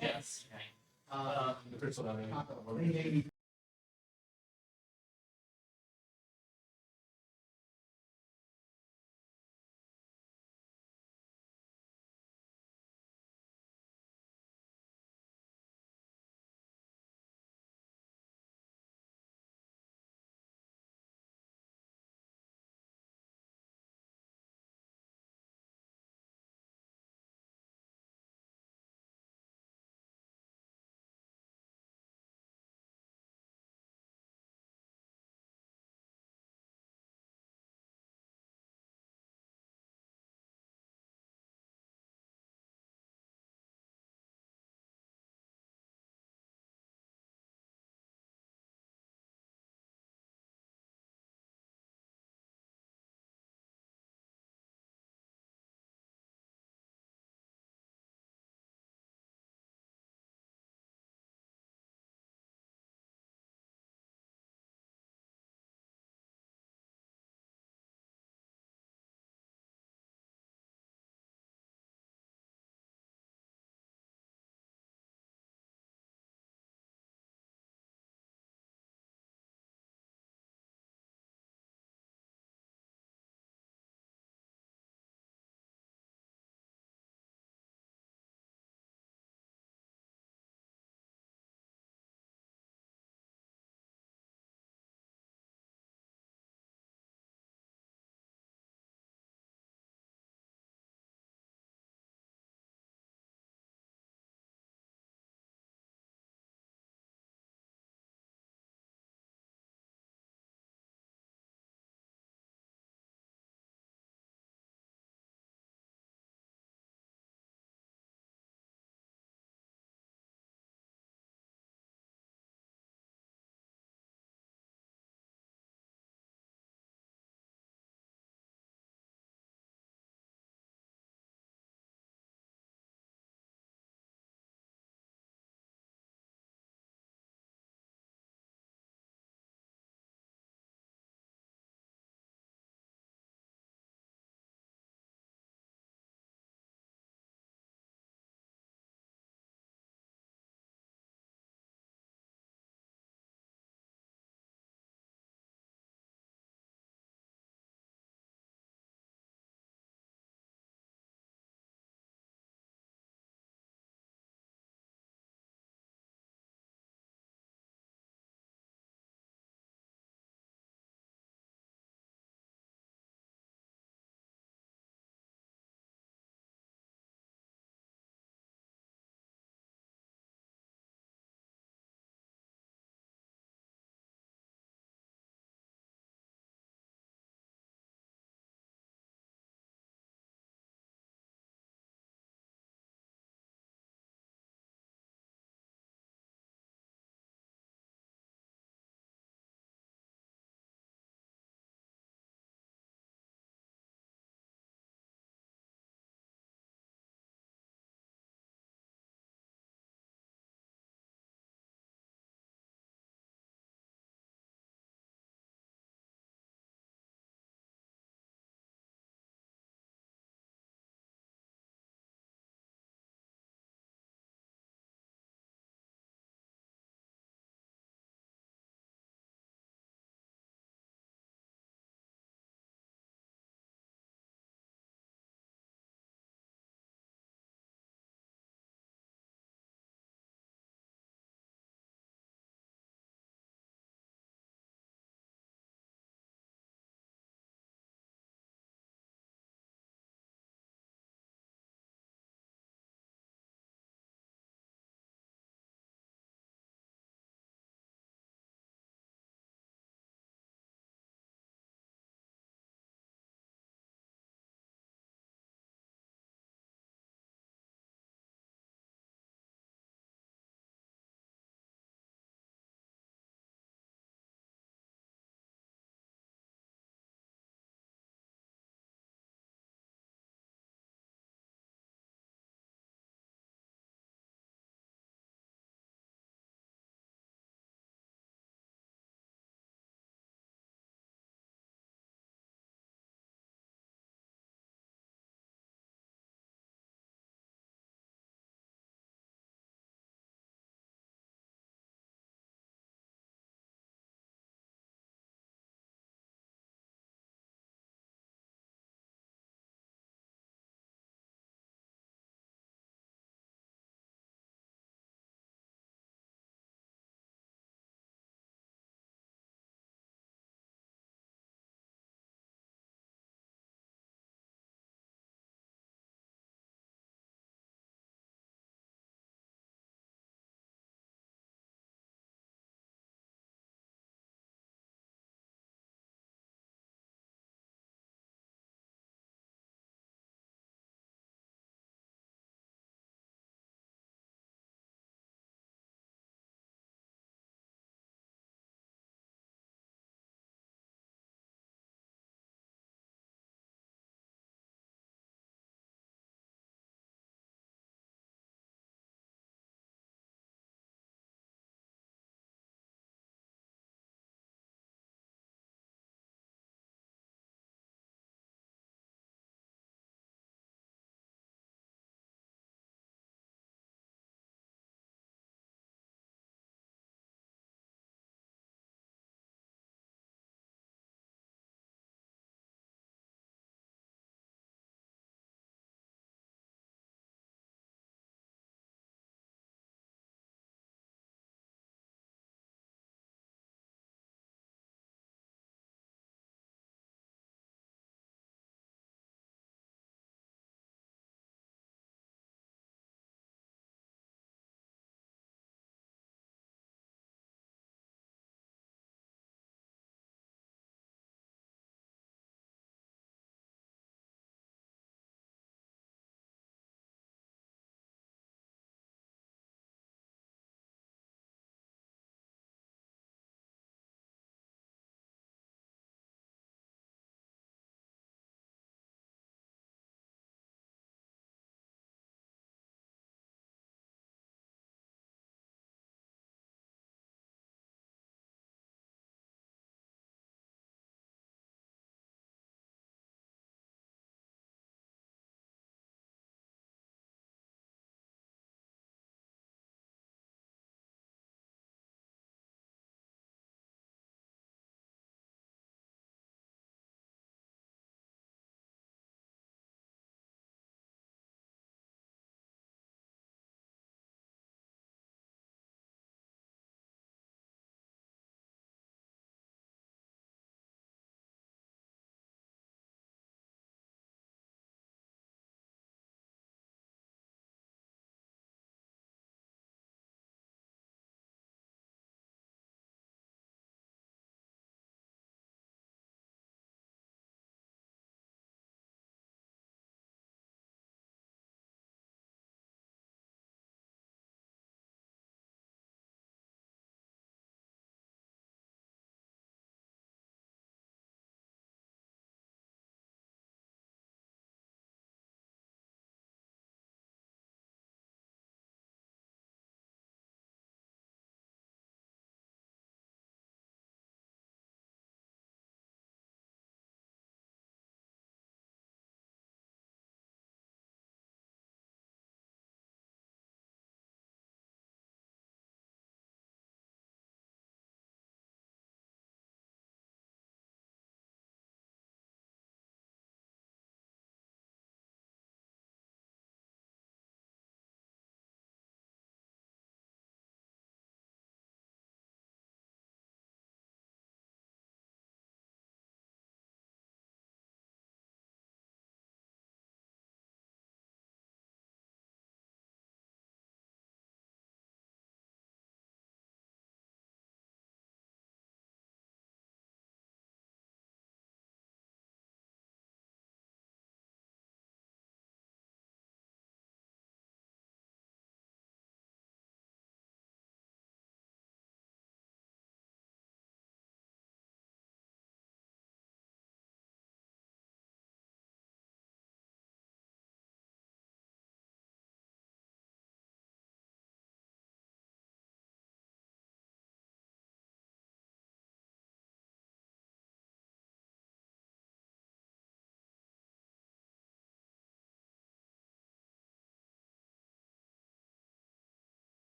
Yes.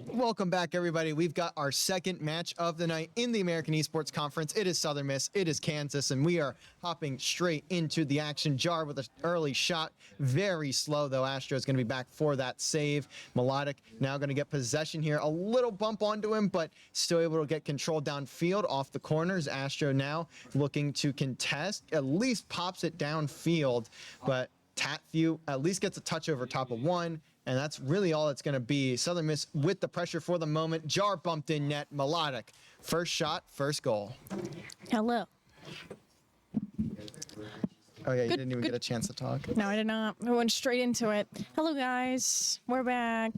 Welcome back, everybody. We've got our second match of the night in the American Esports Conference. It is Southern Miss, it is Kansas, and we are hopping straight into the action. Jar with an early shot. Very slow, though. Astro is going to be back for that save. Melodic now going to get possession here. A little bump onto him, but still able to get control downfield off the corners. Astro now looking to contest. At least pops it downfield, but Tatview at least gets a touch over top of one. And that's really all it's going to be. Southern Miss with the pressure for the moment. Jar bumped in net. Melodic. First shot, first goal. Hello. Oh, yeah, you didn't even get a chance to talk. No, I did not. I went straight into it. Hello, guys. We're back.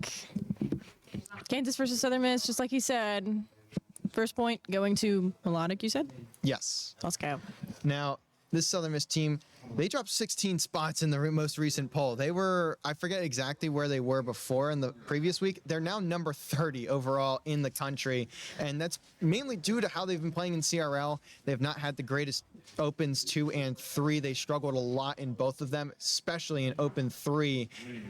Kansas versus Southern Miss, just like you said. First point going to Melodic, you said? Yes. Let's go. Now, this Southern Miss team, they dropped 16 spots in the most recent poll. They were, I forget exactly where they were before in the previous week. They're now number 30 overall in the country. And that's mainly due to how they've been playing in CRL. They've not had the greatest opens 2 and 3. They struggled a lot in both of them, especially in open 3,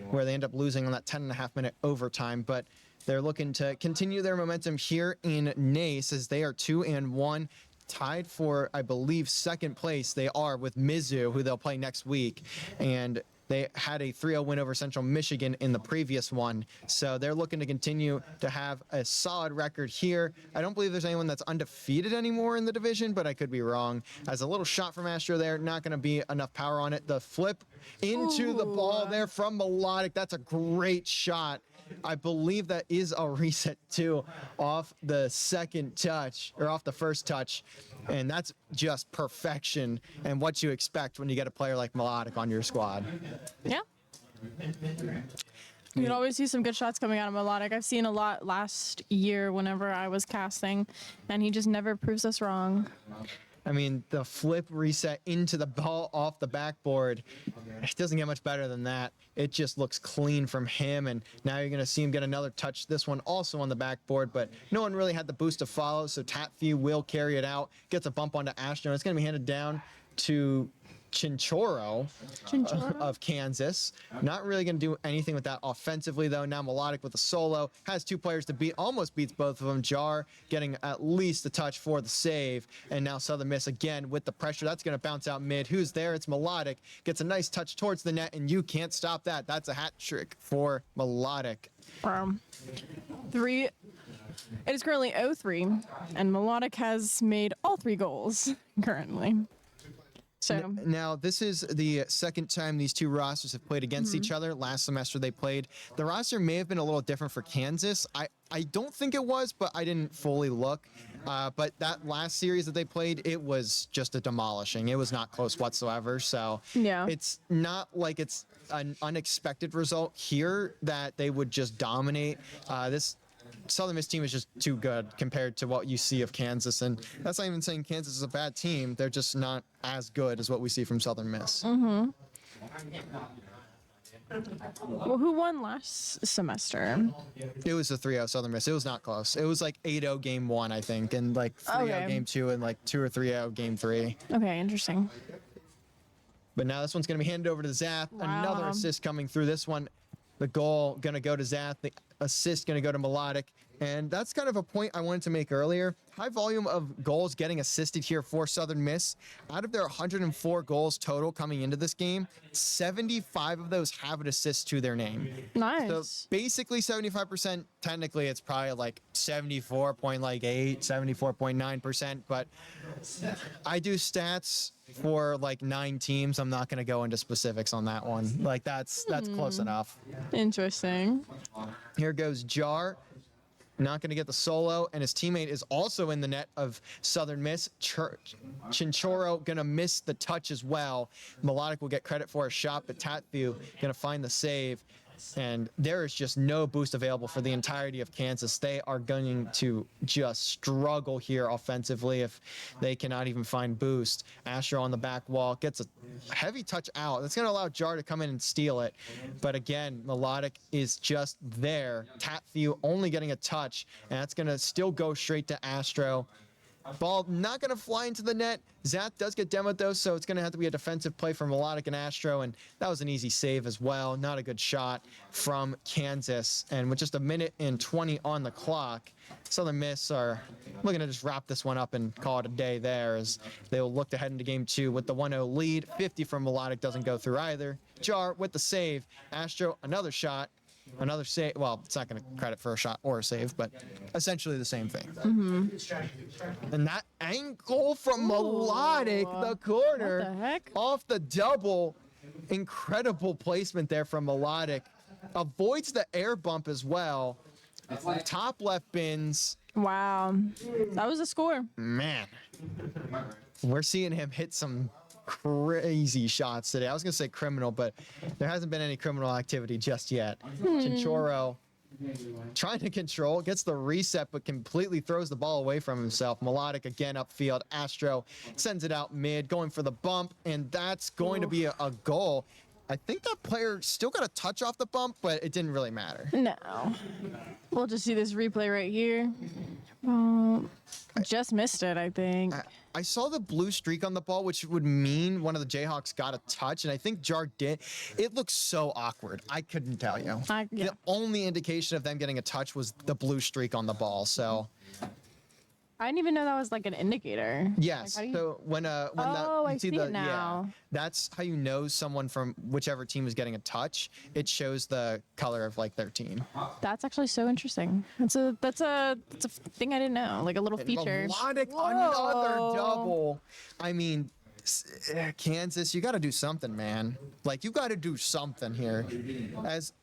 where they end up losing on that 10.5-minute overtime. But they're looking to continue their momentum here in NACE as they are 2-1. Tied for, I believe, second place. They are with Mizzou, who they'll play next week. And they had a 3-0 win over Central Michigan in the previous one. So they're looking to continue to have a solid record here. I don't believe there's anyone that's undefeated anymore in the division, but I could be wrong. As a little shot from Astro there, not going to be enough power on it. The flip into the ball there from Melodic. That's a great shot. I believe that is a reset too off the second touch or off the first touch. And that's just perfection and what you expect when you get a player like Melodic on your squad. Yeah. You can always see some good shots coming out of Melodic. I've seen a lot last year whenever I was casting, and he just never proves us wrong. I mean, the flip reset into the ball off the backboard, it doesn't get much better than that. It just looks clean from him, and now you're going to see him get another touch. This one also on the backboard, but no one really had the boost to follow, so Tatview will carry it out, gets a bump onto Astro, and it's going to be handed down to Chinchorro of Kansas. Not really going to do anything with that offensively, though. Now Melodic with a solo. Has two players to beat. Almost beats both of them. Jar getting at least a touch for the save. And now Southern Miss again with the pressure. That's going to bounce out mid. Who's there? It's Melodic. Gets a nice touch towards the net, and you can't stop that. That's a hat trick for Melodic. 3. It is currently 0-3, and Melodic has made all 3 goals currently. So now, this is the second time these two rosters have played against each other. Last semester they played. The roster may have been a little different for Kansas. I don't think it was, but I didn't fully look. But that last series that they played, it was just a demolishing. It was not close whatsoever. So yeah, it's not like it's an unexpected result here that they would just dominate. This Southern Miss team is just too good compared to what you see of Kansas, and that's not even saying Kansas is a bad team. They're just not as good as what we see from Southern Miss. Well, who won last semester? It was a 3-0 Southern Miss. It was not close. It was like 8-0 game 1, I think, and like 3-0 game 2, and like 2 or 3-0 game 3. Okay, interesting. But now this one's going to be handed over to Zath. Wow. Another assist coming through this one. The goal going to go to Zath. The assist going to go to Melodic. And that's kind of a point I wanted to make earlier. High volume of goals getting assisted here for Southern Miss. Out of their 104 goals total coming into this game, 75 of those have an assist to their name. Nice. So basically 75%. Technically, it's probably like 74.8, 74.9%. But I do stats for like 9 teams. I'm not going to go into specifics on that one. Like that's close enough. Interesting. Here goes Jar. Not going to get the solo, and his teammate is also in the net of Southern Miss. Chinchorro going to miss the touch as well. Melodic will get credit for a shot, but Tatview going to find the save. And there is just no boost available for the entirety of Kansas. They are going to just struggle here offensively if they cannot even find boost. Asher on the back wall gets a heavy touch out. That's going to allow Jar to come in and steal it. But again, Melodic is just there. Tatview only getting a touch, and that's going to still go straight to Astro. Ball not going to fly into the net. Zath does get demoed, though, so it's going to have to be a defensive play from Melodic and Astro, and that was an easy save as well. Not a good shot from Kansas. And with just a minute and 20 on the clock, Southern Miss are looking to just wrap this one up and call it a day there, as they will look to head into game 2 with the 1-0 lead. 50 from Melodic doesn't go through either. Jar with the save. Astro, another shot. Another save. Well, it's not going to credit for a shot or a save, but essentially the same thing. And that angle from Melodic, the corner, What the heck? off the double. Incredible placement there from Melodic. Avoids the air bump as well. Top left bins. Wow. That was a score. Man, we're seeing him hit some crazy shots today. I was going to say criminal, but there hasn't been any criminal activity just yet. Chinchorro trying to control, gets the reset, but completely throws the ball away from himself. Melodic again upfield. Astro sends it out mid, going for the bump, and that's going to be a goal. I think that player still got a touch off the bump, but it didn't really matter. No. We'll just see this replay right here. Just missed it, I think. I saw the blue streak on the ball, which would mean one of the Jayhawks got a touch, and I think Jar did. It looked so awkward. I couldn't tell you. Yeah. The only indication of them getting a touch was the blue streak on the ball. So I didn't even know that was like an indicator. yes. Like, how do you- So when Oh, you I see it yeah, now. that's how you know someone from whichever team is getting a touch. It shows the color of like their team. That's actually so interesting. That's a thing I didn't know. Like a little feature. Melodic, Whoa. another double. I mean, Kansas, you got to do something, man. Like, you got to do something here. As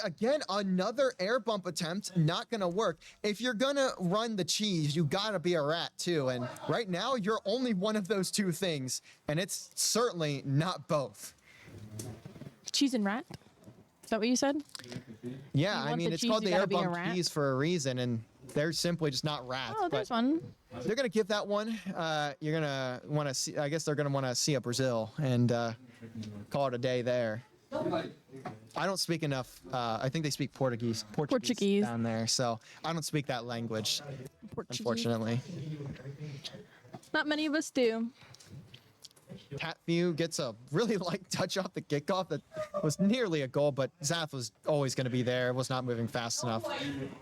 again, another air bump attempt, not gonna work. If you're gonna run the cheese, you gotta be a rat too. And right now, you're only one of those two things, and it's certainly not both. Cheese and rat? Is that what you said? Yeah, You I want mean, the it's cheese, called you the air gotta be a bump rat? cheese for a reason, and they're simply just not rats. Oh, there's but one. they're gonna give that one. You're gonna want to see. I guess they're gonna want to see a Brazil and call it a day there. I don't speak enough. I think they speak Portuguese down there, so I don't speak that language, Portuguese. unfortunately. Not many of us do. Tatview gets a really light touch off the kickoff that was nearly a goal, but Zath was always going to be there, was not moving fast enough.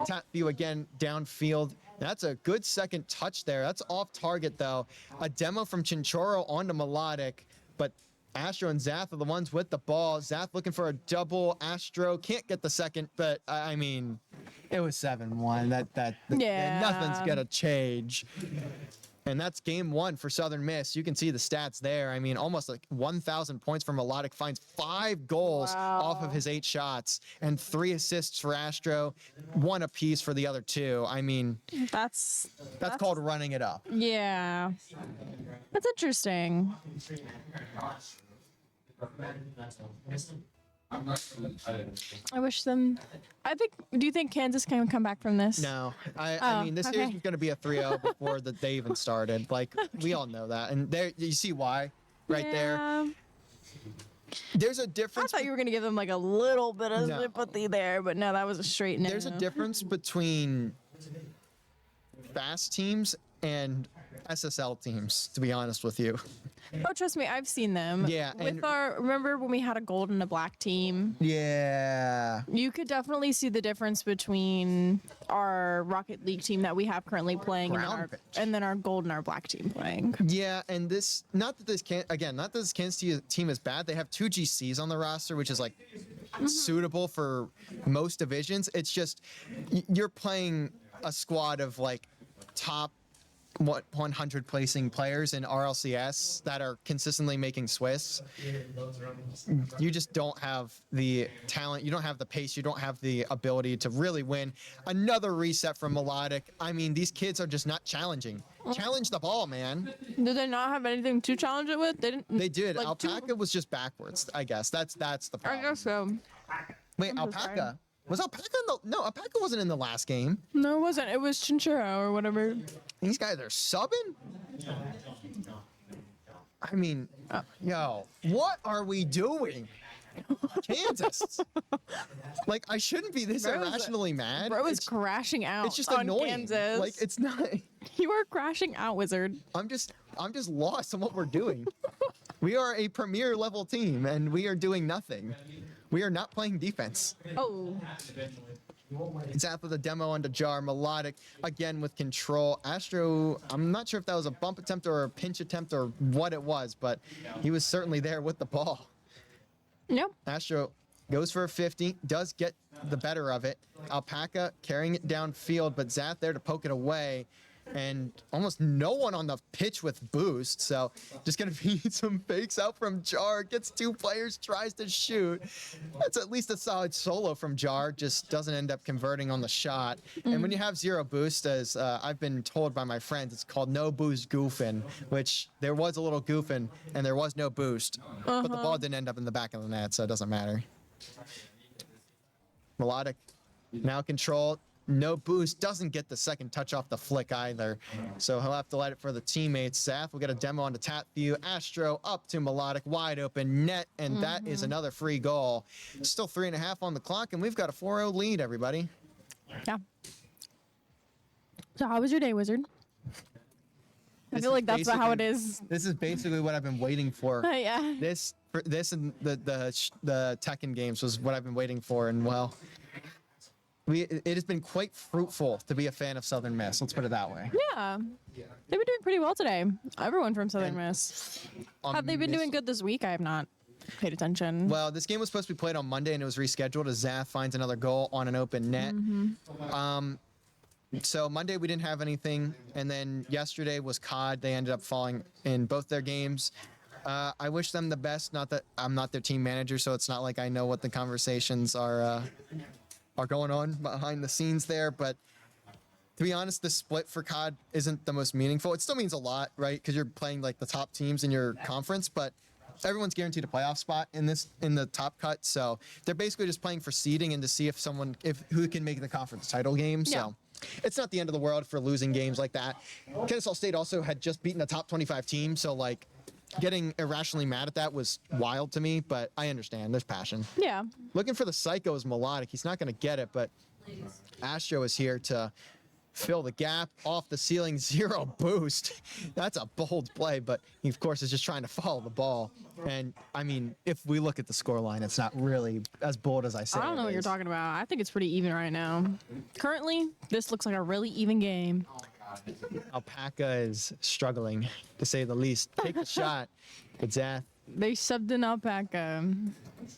Tatview again downfield. That's a good second touch there. That's off target, though. A demo from Chinchorro onto Melodic, but Astro and Zath are the ones with the ball. Zath looking for a double. Astro can't get the second, but I mean, it was 7-1. Yeah. Nothing's going to change. And that's game 1 for Southern Miss. You can see the stats there. I mean, almost like 1,000 points for Melodic. Finds 5 goals off of his 8 shots and 3 assists for Astro, 1 apiece for the other 2. I mean, That's called running it up. yeah. That's interesting. I wish them. Do you think Kansas can come back from this? No, I Oh, mean, this okay. series was going to be a 3-0 before they even started. Like, we all know that. And there, you see why right there. Yeah. There's a I difference. thought you were gonna give them like a little bit of No. sympathy there, but no, that was a straight no. There's a difference between fast teams and SSL teams, to be honest with you. Oh, trust me, I've seen them. Yeah, and- Remember when we had a gold and a black team? Yeah. You could definitely see the difference between our Rocket League team that we have currently playing Ground pitch. and then our gold and our black team playing. Yeah, and not that this Kansas team is bad. They have 2 GCs on the roster, which is like suitable for most divisions. It's just you're playing a squad of like top 100 placing players in RLCS that are consistently making Swiss. You just don't have the talent. You don't have the pace. You don't have the ability to really win. Another reset from Melodic. I mean, these kids are just not challenging. Challenge the ball, man. Did they not have anything to challenge it with? They didn't. They did. Like, Alpaca was just backwards, I guess. That's the I problem. guess so. Wait, I'm so sorry. Alpaca? Was Alpaca in the... No, Alpaca wasn't in the last game. No, it wasn't. It was Chinchorro or whatever. These guys are subbing? I mean, yo, what are we doing? Kansas. Like, I shouldn't be this Bro is- irrationally mad. Bro is crashing out. It's just on annoying. Kansas. Like, it's not. You are crashing out, Wizard. I'm just lost on what we're doing. We are a premier level team, and we are doing nothing. We are not playing defense. Oh. Zap with a demo onto Jar. Melodic again with control. Astro, I'm not sure if that was a bump attempt or a pinch attempt or what it was, but he was certainly there with the ball. Yep. Astro goes for a 50, does get the better of it. Alpaca carrying it downfield, but Zap there to poke it away. And almost no one on the pitch with boost, so just gonna be some fakes out from Jar. Gets 2 players, tries to shoot. That's at least a solid solo from Jar, just doesn't end up converting on the shot. And when you have 0 boost, as I've been told by my friends, it's called no boost goofing, which there was a little goofing and there was no boost, but the ball didn't end up in the back of the net, so it doesn't matter. Melodic now control. No boost, doesn't get the second touch off the flick either. So he'll have to let it for the teammates. Zaf will get a demo onto tap view. Astro up to Melodic, wide open net, and that is another free goal. Still 3.5 on the clock, and we've got a 4-0 lead, everybody. Yeah. So how was your day, Wizard? I feel like that's how it is. This is basically what I've been waiting for. Yeah. This and the Tekken games was what I've been waiting for, and well, it has been quite fruitful to be a fan of Southern Miss. Let's put it that way. Yeah. They've been doing pretty well today. Everyone from Southern Miss. Have they been doing good this week? I have not paid attention. Well, this game was supposed to be played on Monday, and it was rescheduled as Zaf finds another goal on an open net. So Monday we didn't have anything, and then yesterday was COD. They ended up falling in both their games. I wish them the best. Not that I'm not their team manager, so it's not like I know what the conversations are going on behind the scenes there. But to be honest, the split for COD isn't the most meaningful. It still means a lot, right? Because you're playing like the top teams in your conference, but everyone's guaranteed a playoff spot in the top cut. So they're basically just playing for seeding and to see if who can make the conference title game. Yeah. So it's not the end of the world for losing games like that. Kennesaw State also had just beaten a top 25 team, so like getting irrationally mad at that was wild to me, but I understand. There's passion. Yeah. Looking for the Psycho is Melodic. He's not going to get it, but Astro is here to fill the gap off the ceiling. 0 boost. That's a bold play, but he, of course, is just trying to follow the ball. And, I mean, if we look at the scoreline, it's not really as bold as I say. I don't know what you're talking about. I think it's pretty even right now. Currently, this looks like a really even game. Alpaca is struggling, to say the least. Take the shot. It's Zaf. They subbed in Alpaca.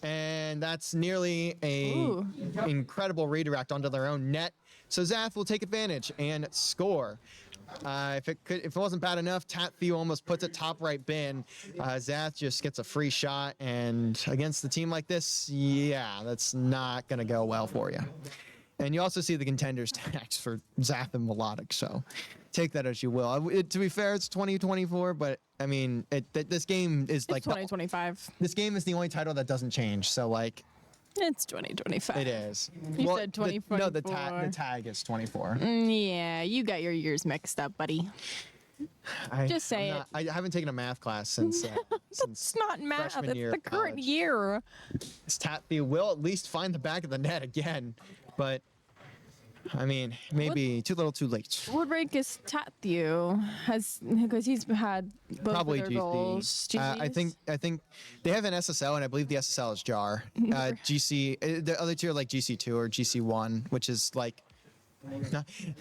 And that's nearly a Ooh. incredible redirect onto their own net. So Zaf will take advantage and score. If it wasn't bad enough, Tatthew almost puts it top right bin. Zath just gets a free shot, and against a team like this, yeah, that's not gonna go well for you. And you also see the contenders tags for Zath and Melodic, so take that as you will. To be fair, it's 2024, but I mean, this game is like 2025. this game is the only title that doesn't change. So like, It's 2025. it is. You said 2024. No, the tag is 24. Yeah, you got your years mixed up, buddy. Just say it. I haven't taken a math class since It's not math. freshman It's year the of current college. year. Tatthew will at least find the back of the net again, but I mean, maybe too little, too late. What rank is Tatthew? Because he's had both Probably of their goals. I think they have an SSL, and I believe the SSL is Jar. GC, the other two are like GC2 or GC1, which is like.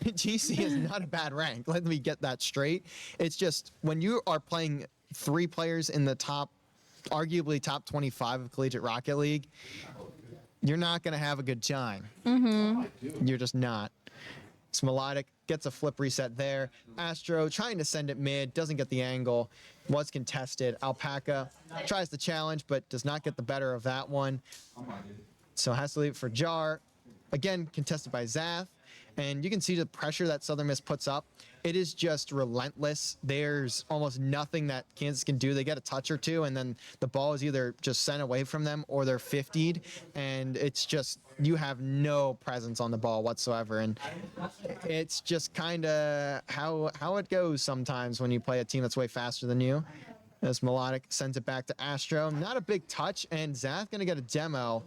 GC is not a bad rank. Let me get that straight. It's just when you are playing 3 players in the arguably top 25 of Collegiate Rocket League, you're not going to have a good time. You're just not. It's Melodic, gets a flip reset there. Astro trying to send it mid, doesn't get the angle, was contested. Alpaca tries the challenge, but does not get the better of that one. So has to leave it for Jar. Again, contested by Zath. And you can see the pressure that Southern Miss puts up. It is just relentless. There's almost nothing that Kansas can do. They get a touch or two, and then the ball is either just sent away from them or they're 50'd. And it's just, you have no presence on the ball whatsoever. And it's just kind of how it goes sometimes when you play a team that's way faster than you. as Melodic sends it back to Astro. Not a big touch, and Zath going to get a demo.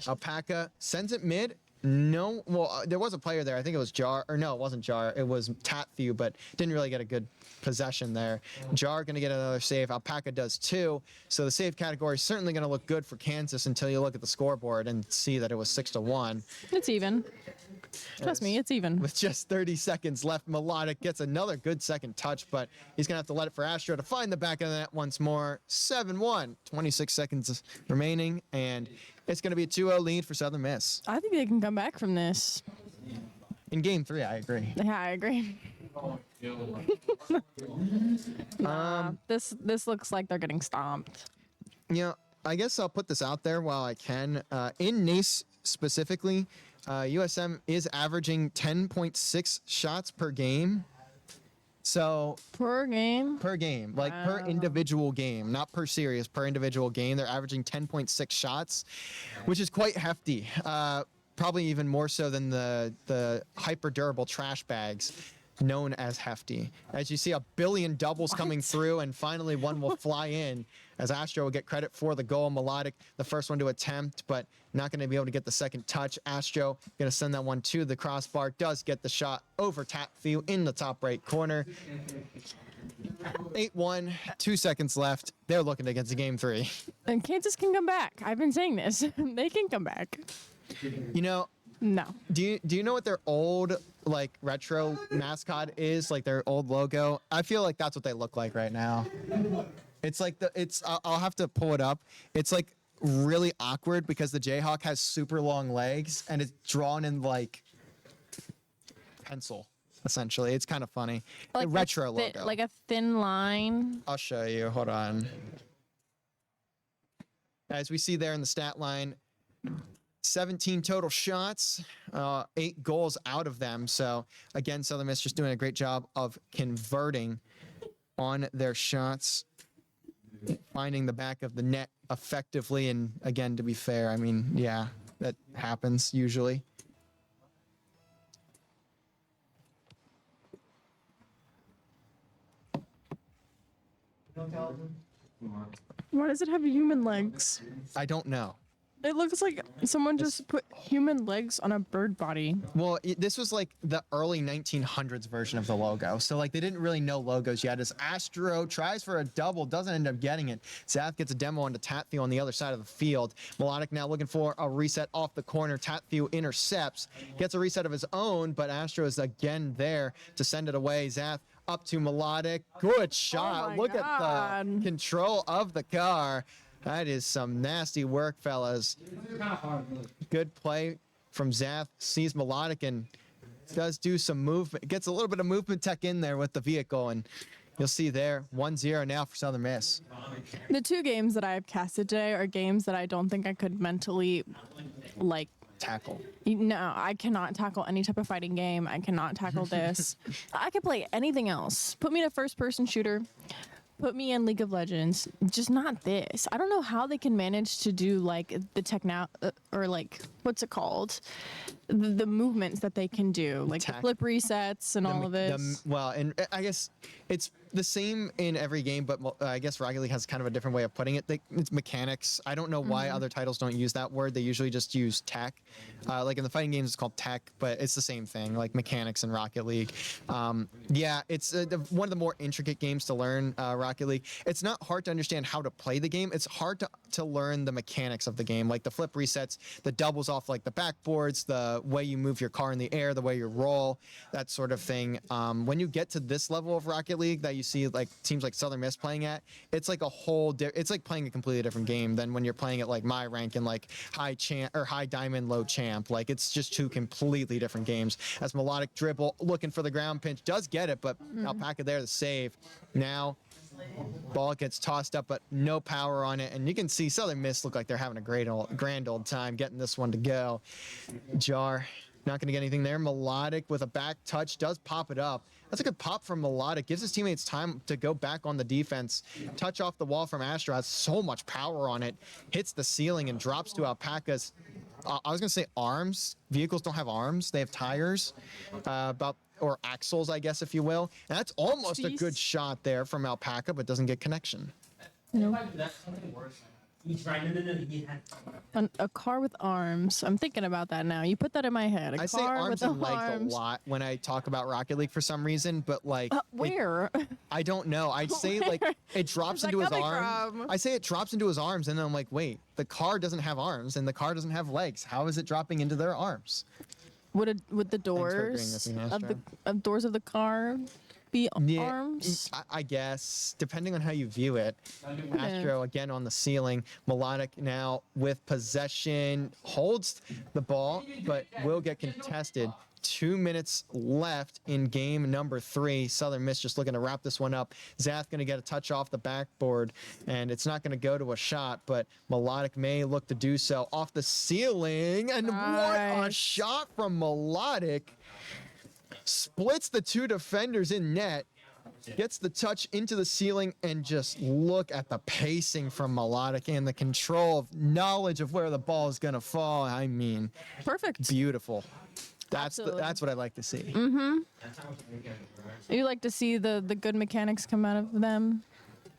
Alpaca sends it mid. No, well, there was a player there. I think it was Jar, or no, it wasn't Jar. It was Tatthew, but didn't really get a good possession there. Jar going to get another save. Alpaca does too. So the save category is certainly going to look good for Kansas until you look at the scoreboard and see that it was 6-1. It's even. Trust me, it's even. With just 30 seconds left, Melodic gets another good second touch, but he's going to have to let it for Astro to find the back of the net once more. 7-1, 26 seconds remaining, and it's going to be a 2-0 lead for Southern Miss. I think they can come back from this. In game 3, I agree. Yeah, I agree. This looks like they're getting stomped. You know, I guess I'll put this out there while I can. In NACE specifically, USM is averaging 10.6 shots per game. So Per game. per game, like per individual game, not per series, per individual game, they're averaging 10.6 shots, which is quite hefty. Probably even more so than the hyper durable trash bags known as hefty. As you see, a billion doubles coming through, and finally one will fly in as Astro will get credit for the goal. Melodic, the first one to attempt, but not going to be able to get the second touch. Astro going to send that one to the crossbar, does get the shot over Tatthew in the top right corner. 8-1, 2 seconds left. They're looking against the game 3. And Kansas can come back. I've been saying this. They can come back. You know, No. do you know what their old like retro mascot is? Like their old logo? I feel like that's what they look like right now. It's like I'll have to pull it up. It's like really awkward because the Jayhawk has super long legs and it's drawn in like pencil essentially. It's kind of funny. Like the retro logo. Like a thin line. I'll show you. Hold on. As we see there in the stat line, 17 total shots, 8 goals out of them. So again, Southern Miss just doing a great job of converting on their shots, finding the back of the net effectively. And again, to be fair, I mean, yeah, that happens usually. Why does it have human legs? I don't know. It looks like someone just put human legs on a bird body. Well, this was like the early 1900s version of the logo. So like they didn't really know logos yet. As Astro tries for a double, doesn't end up getting it. Zath gets a demo onto Tatthew on the other side of the field. Melodic now looking for a reset off the corner. Tatthew intercepts, gets a reset of his own, but Astro is again there to send it away. Zath up to Melodic. Good shot. my Look at God. the control of the car. That is some nasty work, fellas. Good play from Zath. Sees Melodic and does do some movement. Gets a little bit of movement tech in there with the vehicle, and you'll see there 1-0 now for Southern Miss. The 2 games that I've casted today are games that I don't think I could mentally, like, Tackle. no, I cannot tackle any type of fighting game. I cannot tackle this. I could play anything else. Put me in a first-person shooter. Put me in League of Legends. Just not this. I don't know how they can manage to do like the or like what's it called? The movements that they can do, like the flip resets and all of this. Well, and I guess it's the same in every game, but I guess Rocket League has kind of a different way of putting it. It's mechanics. I don't know why other titles don't use that word. They usually just use tech. Like in the fighting games, it's called tech, but it's the same thing, like mechanics in Rocket League. Yeah, it's one of the more intricate games to learn, Rocket League. It's not hard to understand how to play the game. It's hard to learn the mechanics of the game, like the flip resets, the doubles off like the backboards, the way you move your car in the air, the way you roll, that sort of thing. When you get to this level of Rocket League that you see like teams like Southern Miss playing at, it's like a whole it's like playing a completely different game than when you're playing at like my rank and like high diamond, low champ. Like it's just 2 completely different games. As Melodic dribble, looking for the ground pinch, does get it, but Alpaca there to save. Now ball gets tossed up, but no power on it, and you can see Southern Miss look like they're having a grand old time getting this one to go. Jar not going to get anything there. Melodic with a back touch does pop it up. That's a good pop from Melodic. Gives his teammates time to go back on the defense. Touch off the wall from Astro. Has so much power on it. Hits the ceiling and drops to Alpaca's I was gonna say arms. Vehicles don't have arms; they have tires, or axles, I guess, if you will. And that's almost a good Jeez. shot there from Alpaca, but doesn't get connection. A car with arms. I'm thinking about that now. You put that in my head. A I say car arms with and legs arms. a lot when I talk about Rocket League for some reason, but like Where? I don't know. I'd say like it drops that into his coming arms. from? I say it drops into his arms, and then I'm like, wait, the car doesn't have arms, and the car doesn't have legs. How is it dropping into their arms? Would the agreeing doors with me, of Astro. the doors of the car be arms? I guess, depending on how you view it. Astro again on the ceiling. Melodic now with possession, holds the ball, but will get contested. 2 minutes left in game number 3. Southern Miss just looking to wrap this one up. Zath going to get a touch off the backboard, and it's not going to go to a shot, but Melodic may look to do so off the ceiling. And what a Nice. shot from Melodic. Splits the 2 defenders in net, gets the touch into the ceiling, and just look at the pacing from Melodic and the control of knowledge of where the ball is going to fall. I mean, Perfect. beautiful. That's Absolutely. that's what I like to see. You like to see the good mechanics come out of them.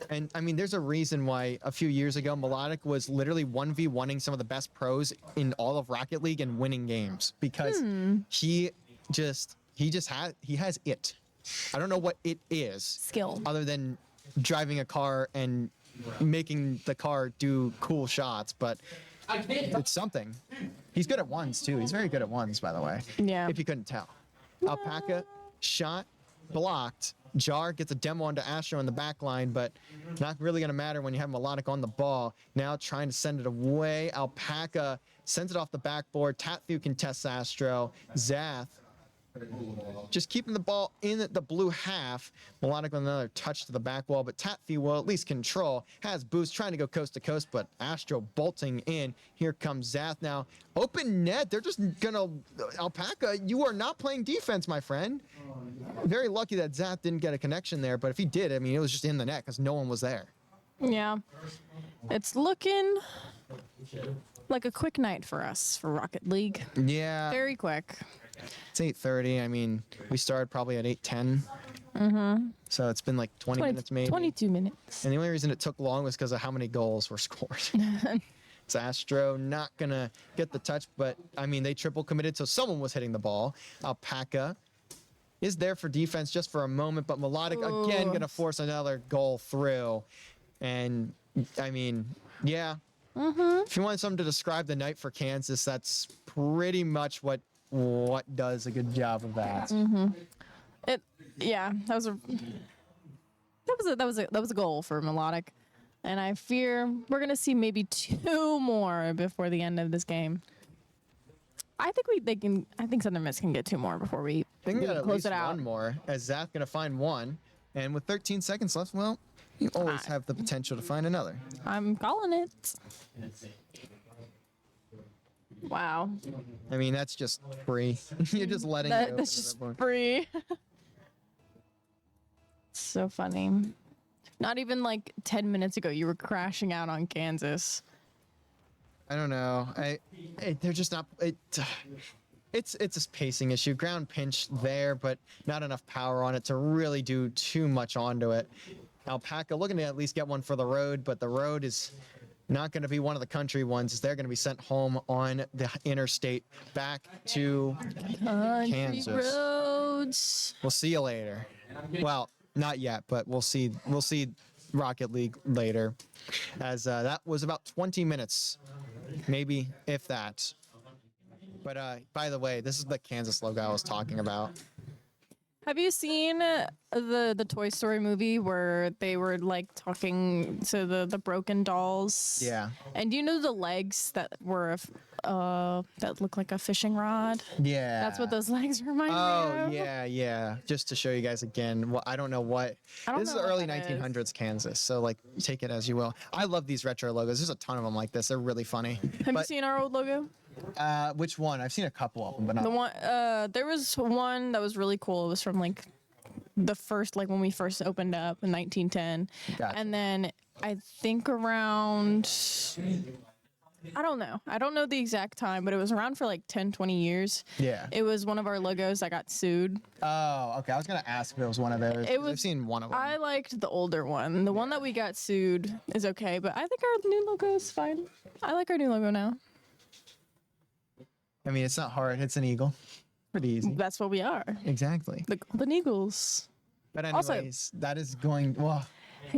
And I mean, there's a reason why a few years ago Melodic was literally 1v1ing some of the best pros in all of Rocket League and winning games because he has it. I don't know what it is. Skill. Other than driving a car and making the car do cool shots, but it's something. He's good at ones too. He's very good at ones, by the way. Yeah. If you couldn't tell. Alpaca shot blocked. Jar gets a demo onto Astro in the back line, but not really going to matter when you have Melodic on the ball. Now trying to send it away. Alpaca sends it off the backboard. Tathu contests Astro. Zath just keeping the ball in the blue half. Melodic with another touch to the back wall, but Tatfi will at least control. Has boost, trying to go coast to coast, but Astro bolting in. Here comes Zath now. Open net. They're just gonna... Alpaca, you are not playing defense, my friend. Very lucky that Zath didn't get a connection there, but if he did, I mean, it was just in the net because no one was there. Yeah. It's looking like a quick night for us for Rocket League. Yeah, Very quick. it's 8:30. I mean, we started probably at 8:10. So it's been like 20 minutes maybe. 22 minutes. And the only reason it took long was because of how many goals were scored. It's Astro not going to get the touch, but I mean, they triple committed, so someone was hitting the ball. Alpaca is there for defense just for a moment, but Melodic again going to force another goal through. And I mean, yeah. If you want something to describe the night for Kansas, that's pretty much what does a good job of that. Yeah, that was a goal for Melodic, and I fear we're gonna see maybe 2 more before the end of this game. I think Southern Miss can get 2 more before we They can get at close least it out. one more, as Zach going to find one. And with 13 seconds left, well, you always have the potential to find another. I'm calling it. Wow, I mean, that's just free. You're just letting it go. that's just free. So funny. Not even like 10 minutes ago, you were crashing out on Kansas. I don't know. They're just not. It's a pacing issue. Ground pinch there, but not enough power on it to really do too much onto it. Alpaca looking to at least get one for the road, but the road is not going to be one of the country ones. They're going to be sent home on the interstate back to Kansas. Roads. We'll see you later. Well, not yet, but we'll see. We'll see Rocket League later, as that was about 20 minutes, maybe if that. But by the way, this is the Kansas logo I was talking about. Have you seen the Toy Story movie where they were like talking to the broken dolls? Yeah. And do you know the legs that were that look like a fishing rod? Yeah. That's what those legs remind me of. Yeah. Just to show you guys again, I don't know what. This is the know what early that is. 1900s Kansas, so like take it as you will. I love these retro logos. There's a ton of them like this. They're really funny. Have you seen our old logo? Which one? I've seen a couple of them, but not. The one there was one that was really cool. It was from like the first, like when we first opened up in 1910. Gotcha. And then I think around I don't know. I don't know the exact time, but it was around for like 10, 20 years. Yeah. It was one of our logos that got sued. Oh, okay. I was gonna ask if it was one of those. 'Cause I've was- seen one of them. I liked the older one. The one that we got sued is okay, but I think our new logo is fine. I like our new logo now. I mean, it's not hard. It's an eagle. Pretty easy. That's what we are. Exactly. The Golden Eagles. But Also- anyways, that is going. Well,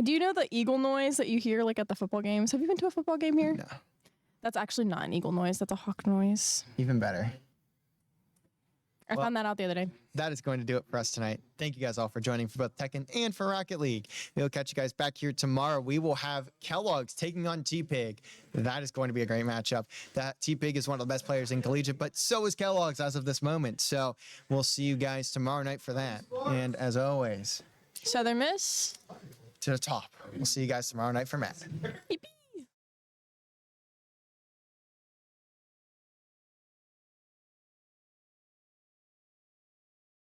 Do you know the eagle noise that you hear like at the football games? Have you been to a football game here? no, That's actually not an eagle noise. That's a hawk noise. even better. I found that out the other day. That is going to do it for us tonight. Thank you guys all for joining for both Tekken and for Rocket League. We'll catch you guys back here tomorrow. We will have Kellogg's taking on T-Pig. That is going to be a great matchup. That T-Pig is one of the best players in collegiate, but so is Kellogg's as of this moment. So we'll see you guys tomorrow night for that. And as always, Southern Miss. to the top. We'll see you guys tomorrow night for Matt. Beep, beep.